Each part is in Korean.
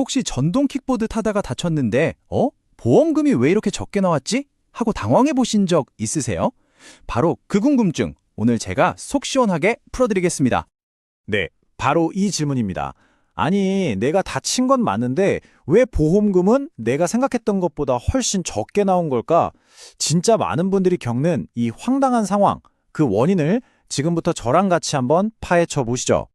혹시 전동 킥보드 타다가 다쳤는데, 보험금이 왜 이렇게 적게 나왔지? 하고 당황해 보신 적 있으세요? 바로 그 궁금증, 오늘 제가 속 시원하게 풀어드리겠습니다. 네, 바로 이 질문입니다. 아니, 내가 다친 건 맞는데 왜 보험금은 내가 생각했던 것보다 훨씬 적게 나온 걸까? 진짜 많은 분들이 겪는 이 황당한 상황, 그 원인을 지금부터 저랑 같이 한번 파헤쳐 보시죠.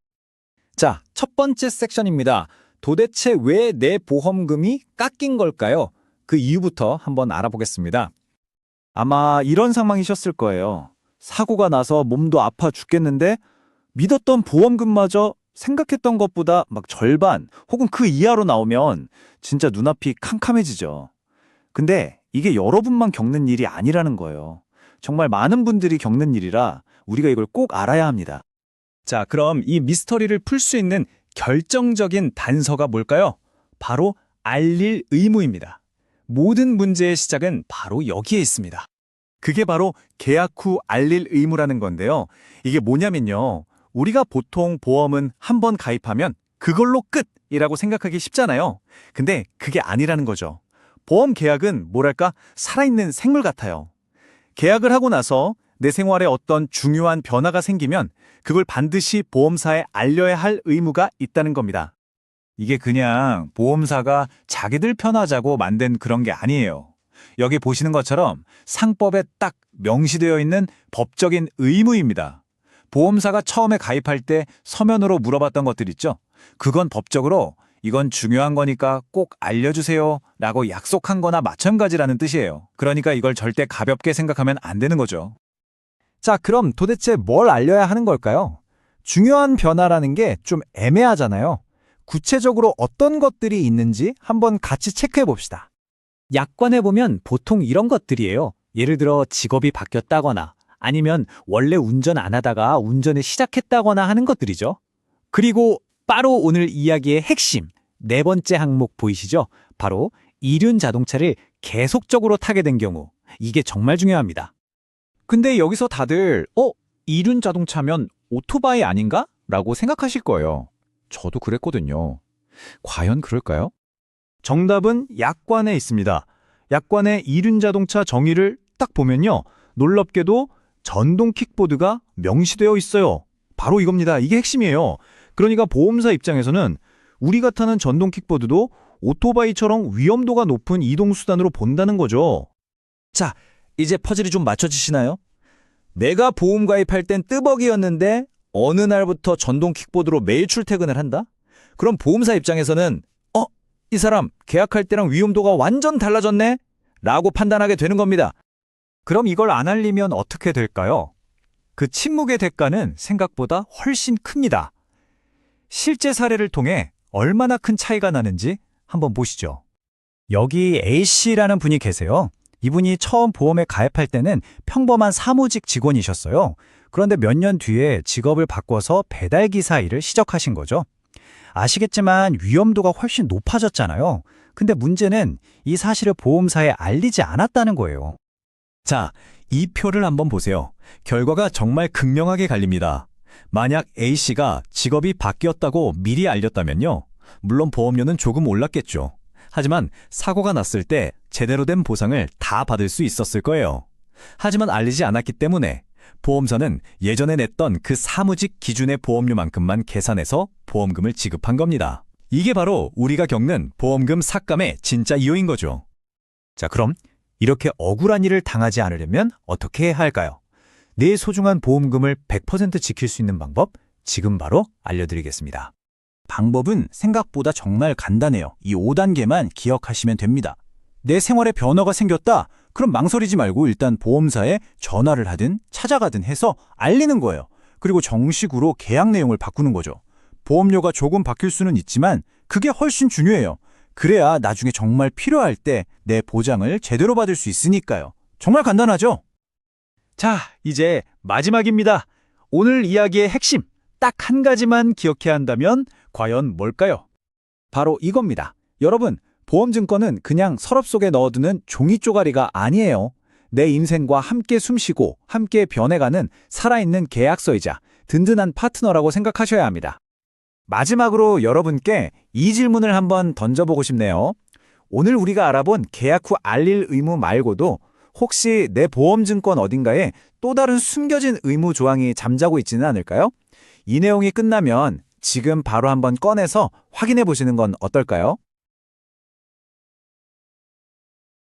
자, 첫 번째 섹션입니다. 도대체 왜 내 보험금이 깎인 걸까요? 그 이유부터 한번 알아보겠습니다. 아마 이런 상황이셨을 거예요. 사고가 나서 몸도 아파 죽겠는데 믿었던 보험금마저 생각했던 것보다 막 절반 혹은 그 이하로 나오면 진짜 눈앞이 캄캄해지죠. 근데 이게 여러분만 겪는 일이 아니라는 거예요. 정말 많은 분들이 겪는 일이라 우리가 이걸 꼭 알아야 합니다. 자, 그럼 이 미스터리를 풀 수 있는 결정적인 단서가 뭘까요? 바로 알릴 의무입니다. 모든 문제의 시작은 바로 여기에 있습니다. 그게 바로 계약 후 알릴 의무라는 건데요. 이게 뭐냐면요. 우리가 보통 보험은 한 번 가입하면 그걸로 끝이라고 생각하기 쉽잖아요. 근데 그게 아니라는 거죠. 보험 계약은 뭐랄까 살아있는 생물 같아요. 계약을 하고 나서 내 생활에 어떤 중요한 변화가 생기면 그걸 반드시 보험사에 알려야 할 의무가 있다는 겁니다. 이게 그냥 보험사가 자기들 편하자고 만든 그런 게 아니에요. 여기 보시는 것처럼 상법에 딱 명시되어 있는 법적인 의무입니다. 보험사가 처음에 가입할 때 서면으로 물어봤던 것들 있죠? 그건 법적으로 이건 중요한 거니까 꼭 알려주세요 라고 약속한 거나 마찬가지라는 뜻이에요. 그러니까 이걸 절대 가볍게 생각하면 안 되는 거죠. 자, 그럼 도대체 뭘 알려야 하는 걸까요? 중요한 변화라는 게 좀 애매하잖아요. 구체적으로 어떤 것들이 있는지 한번 같이 체크해 봅시다. 약관에 보면 보통 이런 것들이에요. 예를 들어 직업이 바뀌었다거나 아니면 원래 운전 안 하다가 운전을 시작했다거나 하는 것들이죠. 그리고 바로 오늘 이야기의 핵심, 네 번째 항목 보이시죠? 바로 이륜 자동차를 계속적으로 타게 된 경우. 이게 정말 중요합니다. 근데 여기서 다들 이륜 자동차면 오토바이 아닌가? 라고 생각하실 거예요. 저도 그랬거든요. 과연 그럴까요? 정답은 약관에 있습니다. 약관의 이륜 자동차 정의를 딱 보면요. 놀랍게도 전동 킥보드가 명시되어 있어요. 바로 이겁니다. 이게 핵심이에요. 그러니까 보험사 입장에서는 우리가 타는 전동 킥보드도 오토바이처럼 위험도가 높은 이동수단으로 본다는 거죠. 자, 이제 퍼즐이 좀 맞춰지시나요? 내가 보험 가입할 땐 뜨벅이었는데 어느 날부터 전동 킥보드로 매일 출퇴근을 한다? 그럼 보험사 입장에서는 이 사람 계약할 때랑 위험도가 완전 달라졌네? 라고 판단하게 되는 겁니다. 그럼 이걸 안 알리면 어떻게 될까요? 그 침묵의 대가는 생각보다 훨씬 큽니다. 실제 사례를 통해 얼마나 큰 차이가 나는지 한번 보시죠. 여기 A씨라는 분이 계세요. 이분이 처음 보험에 가입할 때는 평범한 사무직 직원이셨어요. 그런데 몇 년 뒤에 직업을 바꿔서 배달기사 일을 시작하신 거죠. 아시겠지만 위험도가 훨씬 높아졌잖아요. 근데 문제는 이 사실을 보험사에 알리지 않았다는 거예요. 자, 이 표를 한번 보세요. 결과가 정말 극명하게 갈립니다. 만약 A씨가 직업이 바뀌었다고 미리 알렸다면요. 물론 보험료는 조금 올랐겠죠. 하지만 사고가 났을 때 제대로 된 보상을 다 받을 수 있었을 거예요. 하지만 알리지 않았기 때문에 보험사는 예전에 냈던 그 사무직 기준의 보험료만큼만 계산해서 보험금을 지급한 겁니다. 이게 바로 우리가 겪는 보험금 삭감의 진짜 이유인 거죠. 자, 그럼 이렇게 억울한 일을 당하지 않으려면 어떻게 해야 할까요? 내 소중한 보험금을 100% 지킬 수 있는 방법 지금 바로 알려드리겠습니다. 방법은 생각보다 정말 간단해요. 이 5단계만 기억하시면 됩니다. 내 생활에 변화가 생겼다? 그럼 망설이지 말고 일단 보험사에 전화를 하든 찾아가든 해서 알리는 거예요. 그리고 정식으로 계약 내용을 바꾸는 거죠. 보험료가 조금 바뀔 수는 있지만 그게 훨씬 중요해요. 그래야 나중에 정말 필요할 때 내 보장을 제대로 받을 수 있으니까요. 정말 간단하죠? 자, 이제 마지막입니다. 오늘 이야기의 핵심, 딱 한 가지만 기억해야 한다면 과연 뭘까요? 바로 이겁니다. 여러분, 보험증권은 그냥 서랍 속에 넣어두는 종이 쪼가리가 아니에요. 내 인생과 함께 숨쉬고 함께 변해가는 살아있는 계약서이자 든든한 파트너라고 생각하셔야 합니다. 마지막으로 여러분께 이 질문을 한번 던져보고 싶네요. 오늘 우리가 알아본 계약 후 알릴 의무 말고도 혹시 내 보험증권 어딘가에 또 다른 숨겨진 의무 조항이 잠자고 있지는 않을까요? 이 내용이 끝나면 지금 바로 한번 꺼내서 확인해 보시는 건 어떨까요?